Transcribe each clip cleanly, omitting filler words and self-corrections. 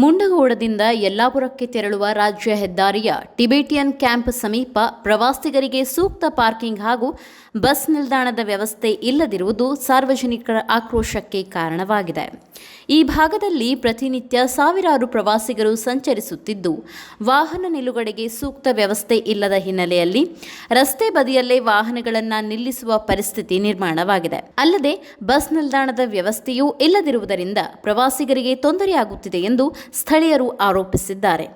ಮುಂಡಗೋಡದಿಂದ ಯಲ್ಲಾಪುರಕ್ಕೆ ತೆರಳುವ ರಾಜ್ಯ ಹೆದ್ದಾರಿಯ ಟಿಬೆಟಿಯನ್ ಕ್ಯಾಂಪ್ ಸಮೀಪ ಪ್ರವಾಸಿಗರಿಗೆ ಸೂಕ್ತ ಪಾರ್ಕಿಂಗ್ ಹಾಗೂ ಬಸ್ ನಿಲ್ದಾಣದ ವ್ಯವಸ್ಥೆ ಇಲ್ಲದಿರುವುದು ಸಾರ್ವಜನಿಕರ ಆಕ್ರೋಶಕ್ಕೆ ಕಾರಣವಾಗಿದೆ. ಈ ಭಾಗದಲ್ಲಿ ಪ್ರತಿನಿತ್ಯ ಸಾವಿರಾರು ಪ್ರವಾಸಿಗರು ಸಂಚರಿಸುತ್ತಿದ್ದು, ವಾಹನ ನಿಲುಗಡೆಗೆ ಸೂಕ್ತ ವ್ಯವಸ್ಥೆ ಇಲ್ಲದ ಹಿನ್ನೆಲೆಯಲ್ಲಿ ರಸ್ತೆ ಬದಿಯಲ್ಲೇ ವಾಹನಗಳನ್ನು ನಿಲ್ಲಿಸುವ ಪರಿಸ್ಥಿತಿ ನಿರ್ಮಾಣವಾಗಿದೆ. ಅಲ್ಲದೆ ಬಸ್ ನಿಲ್ದಾಣದ ವ್ಯವಸ್ಥೆಯೂ ಇಲ್ಲದಿರುವುದರಿಂದ ಪ್ರವಾಸಿಗರಿಗೆ ತೊಂದರೆಯಾಗುತ್ತಿದೆ ಎಂದು ಸ್ಥಳೀಯರು ಆರೋಪಿಸಿದ್ದಾರೆ.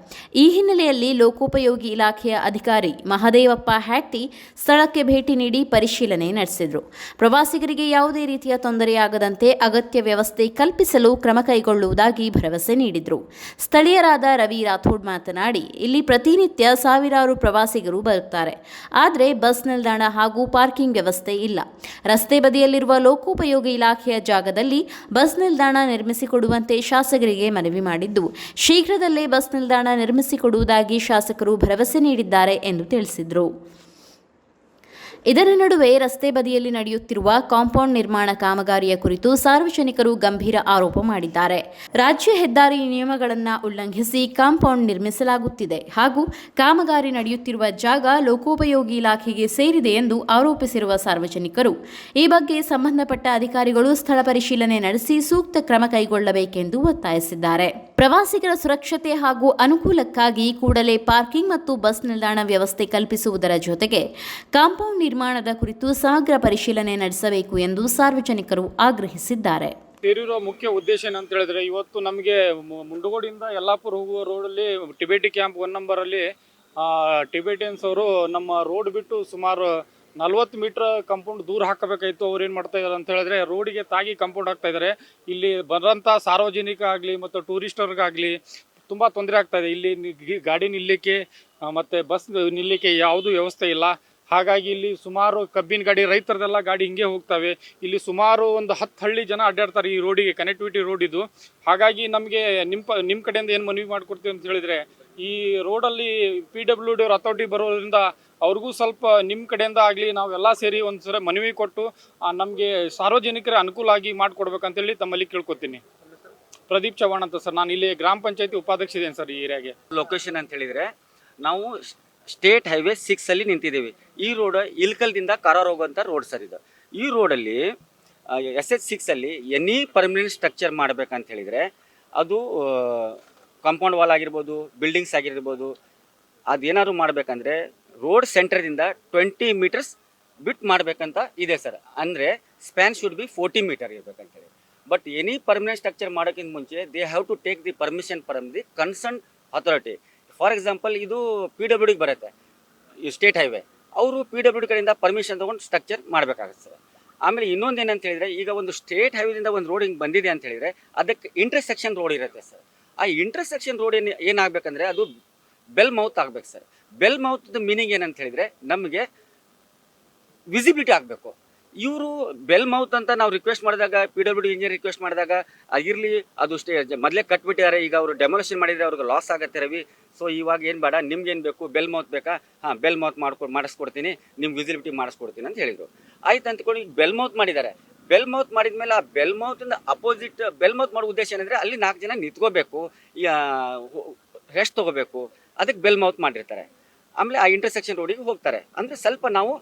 ಈ ಹಿನ್ನೆಲೆಯಲ್ಲಿ ಲೋಕೋಪಯೋಗಿ ಇಲಾಖೆಯ ಅಧಿಕಾರಿ ಮಹದೇವಪ್ಪ ಹ್ಯಾಟಿ ಸ್ಥಳಕ್ಕೆ ಭೇಟಿ ನೀಡಿ ಪರಿಶೀಲನೆ ನಡೆಸಿದರು. ಪ್ರವಾಸಿಗರಿಗೆ ಯಾವುದೇ ರೀತಿಯ ತೊಂದರೆಯಾಗದಂತೆ ಅಗತ್ಯ ವ್ಯವಸ್ಥೆ ಕಲ್ಪಿಸಲು ಕ್ರಮ ಕೈಗೊಳ್ಳುವುದಾಗಿ ಭರವಸೆ ನೀಡಿದರು. ಸ್ಥಳೀಯರಾದ ರವಿ ರಾಥೋಡ್ ಮಾತನಾಡಿ, ಇಲ್ಲಿ ಪ್ರತಿನಿತ್ಯ ಸಾವಿರಾರು ಪ್ರವಾಸಿಗರು ಬರುತ್ತಾರೆ. ಆದರೆ ಬಸ್ ನಿಲ್ದಾಣ ಹಾಗೂ ಪಾರ್ಕಿಂಗ್ ವ್ಯವಸ್ಥೆ ಇಲ್ಲ. ರಸ್ತೆ ಬದಿಯಲ್ಲಿರುವ ಲೋಕೋಪಯೋಗಿ ಇಲಾಖೆಯ ಜಾಗದಲ್ಲಿ ಬಸ್ ನಿಲ್ದಾಣ ನಿರ್ಮಿಸಿಕೊಡುವಂತೆ ಶಾಸಕರಿಗೆ ಮನವಿ ಮಾಡಿದ್ದು, ಶೀಘ್ರದಲ್ಲೇ ಬಸ್ ನಿಲ್ದಾಣ ನಿರ್ಮಿಸಿಕೊಡುವುದಾಗಿ ಶಾಸಕರು ಭರವಸೆ ನೀಡಿದ್ದಾರೆ ಎಂದು ತಿಳಿಸಿದರು. ಇದರ ನಡುವೆ ರಸ್ತೆ ಬದಿಯಲ್ಲಿ ನಡೆಯುತ್ತಿರುವ ಕಾಂಪೌಂಡ್ ನಿರ್ಮಾಣ ಕಾಮಗಾರಿಯ ಕುರಿತು ಸಾರ್ವಜನಿಕರು ಗಂಭೀರ ಆರೋಪ ಮಾಡಿದ್ದಾರೆ. ರಾಜ್ಯ ಹೆದ್ದಾರಿ ನಿಯಮಗಳನ್ನು ಉಲ್ಲಂಘಿಸಿ ಕಾಂಪೌಂಡ್ ನಿರ್ಮಿಸಲಾಗುತ್ತಿದೆ ಹಾಗೂ ಕಾಮಗಾರಿ ನಡೆಯುತ್ತಿರುವ ಜಾಗ ಲೋಕೋಪಯೋಗಿ ಇಲಾಖೆಗೆ ಸೇರಿದೆ ಎಂದು ಆರೋಪಿಸಿರುವ ಸಾರ್ವಜನಿಕರು ಈ ಬಗ್ಗೆ ಸಂಬಂಧಪಟ್ಟ ಅಧಿಕಾರಿಗಳು ಸ್ಥಳ ಪರಿಶೀಲನೆ ನಡೆಸಿ ಸೂಕ್ತ ಕ್ರಮ ಕೈಗೊಳ್ಳಬೇಕೆಂದು ಒತ್ತಾಯಿಸಿದ್ದಾರೆ. ಪ್ರವಾಸಿಗರ ಸುರಕ್ಷತೆ ಹಾಗೂ ಅನುಕೂಲಕ್ಕಾಗಿ ಕೂಡಲೇ ಪಾರ್ಕಿಂಗ್ ಮತ್ತು ಬಸ್ ನಿಲ್ದಾಣ ವ್ಯವಸ್ಥೆ ಕಲ್ಪಿಸುವುದರ ಜೊತೆಗೆ ಕಾಂಪೌಂಡ್ ನಿರ್ಮಾಣದ ಕುರಿತು ಸಮಗ್ರ ಪರಿಶೀಲನೆ ನಡೆಸಬೇಕು ಎಂದು ಸಾರ್ವಜನಿಕರು ಆಗ್ರಹಿಸಿದ್ದಾರೆ. ಸೇರಿರೋ ಮುಖ್ಯ ಉದ್ದೇಶ ಏನಂತ ಹೇಳಿದ್ರೆ, ಇವತ್ತು ನಮಗೆ ಮುಂಡಗೋಡಿಂದ ಯಲ್ಲಾಪುರ ಹೋಗುವ ರೋಡಲ್ಲಿ ಟಿಬೆಟಿ ಕ್ಯಾಂಪ್ 1 ನಂಬರಲ್ಲಿ ಟಿಬೆಟಿಯನ್ಸ್ ಅವರು ನಮ್ಮ ರೋಡ್ ಬಿಟ್ಟು ಸುಮಾರು 40 ಮೀಟರ್ ಕಾಂಪೌಂಡ್ ದೂರ ಹಾಕಬೇಕಾಯಿತು. ಅವ್ರು ಏನು ಮಾಡ್ತಾ ಇದ್ದಾರೆ ಅಂತ ಹೇಳಿದ್ರೆ, ರೋಡಿಗೆ ತಾಗಿ ಕಾಂಪೌಂಡ್ ಹಾಕ್ತಾ ಇದ್ದಾರೆ. ಇಲ್ಲಿ ಬರೋಂಥ ಸಾರ್ವಜನಿಕ ಆಗಲಿ ಮತ್ತು ಟೂರಿಸ್ಟರ್ಗಾಗಲಿ ತುಂಬ ತೊಂದರೆ ಆಗ್ತಾ ಇದೆ. ಇಲ್ಲಿ ಗಾಡಿ ನಿಲ್ಲಲಿಕ್ಕೆ ಮತ್ತು ಬಸ್ ನಿಲ್ಲಲಿಕ್ಕೆ ಯಾವುದೂ ವ್ಯವಸ್ಥೆ ಇಲ್ಲ. ಹಾಗಾಗಿ ಇಲ್ಲಿ ಸುಮಾರು ಕಬ್ಬಿನ ಗಾಡಿ, ರೈತರದೆಲ್ಲ ಗಾಡಿ ಹಿಂಗೆ ಹೋಗ್ತವೆ. ಇಲ್ಲಿ ಸುಮಾರು ಒಂದು 10 ಹಳ್ಳಿ ಜನ ಅಡ್ಡಾಡ್ತಾರೆ ಈ ರೋಡಿಗೆ, ಕನೆಕ್ಟಿವಿಟಿ ರೋಡ್ ಇದು. ಹಾಗಾಗಿ ನಮಗೆ ನಿಮ್ಮ ಕಡೆಯಿಂದ ಏನು ಮನವಿ ಮಾಡಿಕೊಡ್ತೀವಿ ಅಂತ ಹೇಳಿದರೆ, ಈ ರೋಡಲ್ಲಿ PWD ಅವ್ರ ಅಥಾರಿಟಿ ಬರೋದ್ರಿಂದ ಅವ್ರಿಗೂ ಸ್ವಲ್ಪ ನಿಮ್ಮ ಕಡೆಯಿಂದ ಆಗಲಿ ನಾವೆಲ್ಲ ಸೇರಿ ಒಂದು ಸರಿ ಮನವಿ ಕೊಟ್ಟು ನಮಗೆ ಸಾರ್ವಜನಿಕರ ಅನುಕೂಲ ಆಗಿ ಮಾಡಿಕೊಡ್ಬೇಕಂತೇಳಿ ತಮ್ಮಲ್ಲಿ ಕೇಳ್ಕೊತೀನಿ. ಪ್ರದೀಪ್ ಚವ್ಹಾಣ್ ಅಂತ ಸರ್, ನಾನು ಇಲ್ಲಿ ಗ್ರಾಮ ಪಂಚಾಯತಿ ಉಪಾಧ್ಯಕ್ಷ ಇದ್ದೇನೆ ಸರ್ ಈ ಏರಿಯಾಗೆ. ಲೊಕೇಶನ್ ಅಂತ ಹೇಳಿದರೆ, ನಾವು ಸ್ಟೇಟ್ ಹೈವೇ 6 ಅಲ್ಲಿ ನಿಂತಿದ್ದೀವಿ. ಈ ರೋಡ್ ಇಲ್ಕಲ್ದಿಂದ ಕಾರವಾರ ಹೋಗುವಂಥ ರೋಡ್ ಸರ್ ಇದು. ಈ ರೋಡಲ್ಲಿ SH6 ಅಲ್ಲಿ ಎನಿ ಪರ್ಮನೆಂಟ್ ಸ್ಟ್ರಕ್ಚರ್ ಮಾಡಬೇಕಂತ ಹೇಳಿದರೆ, ಅದು ಕಾಂಪೌಂಡ್ ವಾಲ್ ಆಗಿರ್ಬೋದು, ಬಿಲ್ಡಿಂಗ್ಸ್ ಆಗಿರ್ಬೋದು, ಅದೇನಾದ್ರು ಮಾಡಬೇಕಂದ್ರೆ ರೋಡ್ ಸೆಂಟರ್ದಿಂದ 20 ಮೀಟರ್ಸ್ ಬಿಟ್ಟು ಮಾಡಬೇಕಂತ ಇದೆ ಸರ್. ಅಂದರೆ ಸ್ಪ್ಯಾನ್ ಶುಡ್ ಬಿ 40 ಮೀಟರ್ ಇರಬೇಕಂತೇಳಿ. ಬಟ್ ಎನಿ ಪರ್ಮನೆಂಟ್ ಸ್ಟ್ರಕ್ಚರ್ ಮಾಡೋಕ್ಕಿಂತ ಮುಂಚೆ they have to take the permission from the concern authority. For example, ಇದು PWD ಬರುತ್ತೆ, ಈ ಸ್ಟೇಟ್ ಹೈವೇ, ಅವರು PWD ಕಡೆಯಿಂದ ಪರ್ಮಿಷನ್ ತೊಗೊಂಡು ಸ್ಟ್ರಕ್ಚರ್ ಮಾಡಬೇಕಾಗುತ್ತೆ ಸರ್. ಆಮೇಲೆ ಇನ್ನೊಂದು ಏನಂತ ಹೇಳಿದರೆ, ಈಗ ಒಂದು ಸ್ಟೇಟ್ ಹೈವೇದಿಂದ ಒಂದು ರೋಡ್ ಹಿಂಗೆ ಬಂದಿದೆ ಅಂತ ಹೇಳಿದರೆ, ಅದಕ್ಕೆ ಇಂಟರ್ಸೆಕ್ಷನ್ ರೋಡ್ ಇರುತ್ತೆ ಸರ್. ಆ ಇಂಟರ್ಸೆಕ್ಷನ್ ರೋಡ್ ಏನಾಗಬೇಕಂದ್ರೆ ಅದು ಬೆಲ್ ಮೌತ್ ಆಗಬೇಕು ಸರ್. ಬೆಲ್ ಮೌತ್ದು ಮೀನಿಂಗ್ ಏನಂತ ಹೇಳಿದರೆ, ನಮಗೆ ವಿಸಿಬಿಲಿಟಿ ಆಗಬೇಕು. ಇವರು ಬೆಲ್ ಮೌತ್ ಅಂತ ನಾವು ರಿಕ್ವೆಸ್ಟ್ ಮಾಡಿದಾಗ, PWD ಇಂಜಿನಿಯರ್ ರಿಕ್ವೆಸ್ಟ್ ಮಾಡಿದಾಗ, ಇರಲಿ ಅದು ಮೊದಲೇ ಕಟ್ಬಿಟ್ಟಿದ್ದಾರೆ, ಈಗ ಅವರು ಡೆಮೊಲೇಷನ್ ಮಾಡಿದರೆ ಅವ್ರಿಗೆ ಲಾಸ್ ಆಗುತ್ತೆ ರವಿ, ಸೊ ಇವಾಗ ಏನು ಬೇಡ, ನಿಮ್ಗೇನು ಬೇಕು, ಬೆಲ್ ಮೌತ್ ಬೇಕಾ, ಹಾಂ ಬೆಲ್ ಮೌತ್ ಮಾಡಿಸ್ಕೊಡ್ತೀನಿ, ನಿಮ್ಮ ವಿಸಿಬಿಲಿಟಿ ಮಾಡಿಸ್ಕೊಡ್ತೀನಿ ಅಂತ ಹೇಳಿದರು. ಆಯ್ತು ಅಂದ್ಕೊಂಡು ಈಗ ಬೆಲ್ ಮೌತ್ ಮಾಡಿದ್ದಾರೆ. ಬೆಲ್ ಮೌತ್ ಮಾಡಿದ ಮೇಲೆ ಆ ಬೆಲ್ ಮೌತಿಂದ ಅಪೋಸಿಟ್ ಬೆಲ್ ಮೌತ್ ಮಾಡೋ ಉದ್ದೇಶ ಏನಂದರೆ, ಅಲ್ಲಿ 4 ಜನ ನಿಂತ್ಕೋಬೇಕು, ರೆಸ್ಟ್ ತೊಗೋಬೇಕು, ಅದಕ್ಕೆ ಬೆಲ್ ಮೌತ್ ಮಾಡಿರ್ತಾರೆ. ಆಮೇಲೆ ಆ ಇಂಟರ್ಸೆಕ್ಷನ್ ರೋಡಿಗೆ ಹೋಗ್ತಾರೆ. ಅಂದರೆ ಸ್ವಲ್ಪ ನಾವು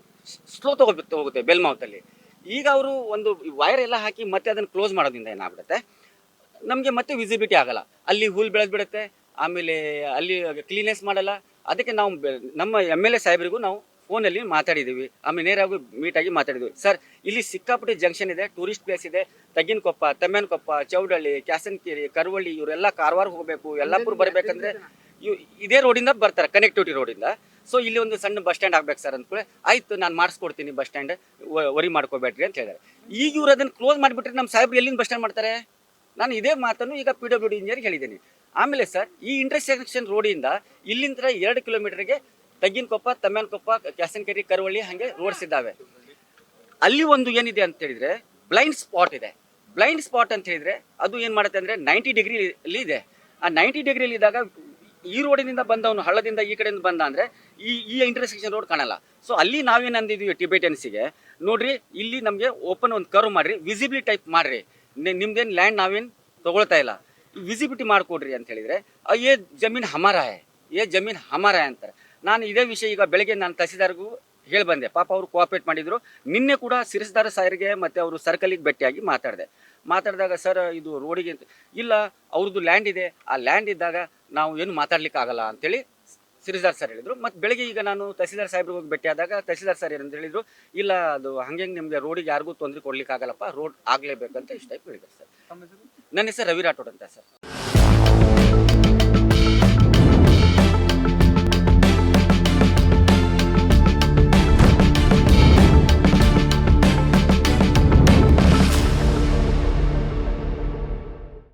ಸ್ಲೋ ಹೋಗುತ್ತೆ ಬೆಲ್ ಮೌತಲ್ಲಿ. ಈಗ ಅವರು ಒಂದು ವೈರ್ ಎಲ್ಲ ಹಾಕಿ ಮತ್ತೆ ಅದನ್ನು ಕ್ಲೋಸ್ ಮಾಡೋದ್ರಿಂದ ಏನಾಗ್ಬಿಡುತ್ತೆ, ನಮಗೆ ಮತ್ತೆ ವಿಸಿಬಿಲಿಟಿ ಆಗಲ್ಲ, ಅಲ್ಲಿ ಹುಲ್ ಬೆಳೆದ್ಬಿಡುತ್ತೆ, ಆಮೇಲೆ ಅಲ್ಲಿ ಕ್ಲೀನೆಸ್ ಮಾಡಲ್ಲ. ಅದಕ್ಕೆ ನಾವು ನಮ್ಮ MLA ಸಾಹೇಬರಿಗೂ ನಾವು ಫೋನಲ್ಲಿ ಮಾತಾಡಿದ್ದೀವಿ, ಆಮೇಲೆ ನೇರಾಗಿ ಮೀಟಾಗಿ ಮಾತಾಡಿದ್ವಿ. ಸರ್, ಇಲ್ಲಿ ಸಿಕ್ಕಾಪಟ್ಟೆ ಜಂಕ್ಷನ್ ಇದೆ, ಟೂರಿಸ್ಟ್ ಪ್ಲೇಸ್ ಇದೆ, ತಗ್ಗಿನಕೊಪ್ಪ, ತಮ್ಮೇನಕೊಪ್ಪ, ಚೌಡಳ್ಳಿ, ಕ್ಯಾಸನಕೆರೆ, ಕರವಳ್ಳಿ, ಇವರೆಲ್ಲ ಕಾರವಾರ ಹೋಗಬೇಕು, ಯಲ್ಲಾಪುರ ಬರಬೇಕಂದ್ರೆ ಇದೇ ರೋಡಿಂದ ಬರ್ತಾರೆ, ಕನೆಕ್ಟಿವಿಟಿ ರೋಡಿಂದ. ಸೊ ಇಲ್ಲಿ ಒಂದು ಸಣ್ಣ ಬಸ್ ಸ್ಟ್ಯಾಂಡ್ ಆಗ್ಬೇಕು ಸರ್ ಅಂದ್ಕೊಳ್ಳಿ. ಆಯ್ತು, ನಾನು ಮಾಡಿಸ್ಕೊಡ್ತೀನಿ ಬಸ್ ಸ್ಟ್ಯಾಂಡ್, ವರಿ ಮಾಡ್ಕೋಬೇಡ್ರಿ ಅಂತ ಹೇಳಿದ್ದಾರೆ. ಈಗ ಇವ್ರು ಅದನ್ನು ಕ್ಲೋಸ್ ಮಾಡಿಬಿಟ್ರೆ ನಮ್ಮ ಸಾಹೇಬ್ರು ಎಲ್ಲಿಂದ ಬಸ್ ಸ್ಟ್ಯಾಂಡ್ ಮಾಡ್ತಾರೆ? ನಾನು ಇದೇ ಮಾತನ್ನು ಈಗ PWD ಇಂಜಿನಿಯರ್ಗೆ ಹೇಳಿದ್ದೀನಿ. ಆಮೇಲೆ ಸರ್, ಈ ಇಂಟರ್ಸೆಕ್ಷನ್ ರೋಡಿಂದ ಇಲ್ಲಿಂದ 2 ಕಿಲೋಮೀಟರ್ಗೆ ತಗ್ಗಿನಕೊಪ್ಪ, ತಮ್ಮೇನಕೊಪ್ಪ, ಕ್ಯಾಸನಕೆರೆ, ಕರವಳ್ಳಿ ಹಾಗೆ ರೋಡ್ಸ್ ಇದ್ದಾವೆ. ಅಲ್ಲಿ ಒಂದು ಏನಿದೆ ಅಂತ ಹೇಳಿದರೆ ಬ್ಲೈಂಡ್ ಸ್ಪಾಟ್ ಇದೆ. ಬ್ಲೈಂಡ್ ಸ್ಪಾಟ್ ಅಂತ ಹೇಳಿದರೆ ಅದು ಏನು ಮಾಡುತ್ತೆ ಅಂದರೆ 90 ಡಿಗ್ರಿಲಿ ಇದೆ. ಆ 90 ಡಿಗ್ರಿಲಿ ಇದ್ದಾಗ ಈ ರೋಡಿನಿಂದ ಬಂದವನು ಹಳ್ಳದಿಂದ ಈ ಕಡೆಯಿಂದ ಬಂದ ಅಂದರೆ ಈ ಇಂಟರ್ಸೆಕ್ಷನ್ ರೋಡ್ ಕಾಣಲ್ಲ. ಸೊ ಅಲ್ಲಿ ನಾವೇನು ಅಂದಿದ್ದೀವಿ ಟಿಬೆಟಿಯನ್ಸಿಗೆ, ನೋಡ್ರಿ ಇಲ್ಲಿ ನಮಗೆ ಓಪನ್ ಒಂದು ಕರ್ವ್ ಮಾಡಿರಿ, ವಿಸಿಬಿಲಿಟಿ ಟೈಪ್ ಮಾಡಿರಿ, ನಿಮ್ದೇನು ಲ್ಯಾಂಡ್ ನಾವೇನು ತೊಗೊಳ್ತಾ ಇಲ್ಲ, ವಿಸಿಬಿಲಿಟಿ ಮಾಡಿಕೊಡ್ರಿ ಅಂತ ಹೇಳಿದರೆ ಏ ಜಮೀನು ಹಮಾರ ಹೈ, ಏ ಜಮೀನು ಹಮಾರ ಹೈ ಅಂತಾರೆ. ನಾನು ಇದೇ ವಿಷಯ ಈಗ ಬೆಳಗ್ಗೆ ನಾನು ತಹಸೀಲ್ದಾರ್ಗೂ ಹೇಳಿ ಬಂದೆ. ಪಾಪ ಅವರು ಕೋಆಪ್ರೇಟ್ ಮಾಡಿದರು. ನಿನ್ನೆ ಕೂಡ ಸಿರಸ್ದಾರ್ ಸಾರಿಗೆ ಮತ್ತು ಅವರು ಸರ್ಕಲಿಗೆ ಭೇಟಿಯಾಗಿ ಮಾತಾಡಿದಾಗ ಸರ್ ಇದು ರೋಡಿಗೆ ಇಲ್ಲ, ಅವ್ರದ್ದು ಲ್ಯಾಂಡ್ ಇದೆ, ಆ ಲ್ಯಾಂಡ್ ಇದ್ದಾಗ ನಾವು ಏನು ಮಾತಾಡ್ಲಿಕ್ಕೆ ಆಗಲ್ಲ ಅಂತೇಳಿ ಸಿರಸ್ದಾರ್ ಸರ್ ಹೇಳಿದರು. ಮತ್ತು ಬೆಳಗ್ಗೆ ಈಗ ನಾನು ತಹಸೀಲ್ದಾರ್ ಸಾಹೇಬ್ರಿಗೆ ಹೋಗಿ ಭೇಟಿಯಾದಾಗ ತಹಸೀಲ್ದಾರ್ ಸರ್ ಏನಂತ ಹೇಳಿದರು, ಇಲ್ಲ ಅದು ಹಂಗೆ ನಿಮಗೆ ರೋಡಿಗೆ ಯಾರಿಗೂ ತೊಂದರೆ ಕೊಡ್ಲಿಕ್ಕೆ ಆಗಲ್ಲಪ್ಪ, ರೋಡ್ ಆಗಲೇಬೇಕಂತ ಇಷ್ಟ ಟೈಪ್ ಹೇಳಿದ್ದಾರೆ ಸರ್. ನನ್ನ ಹೆಸರು ರವಿ ರಾಠೋಡ್ ಅಂತ ಸರ್.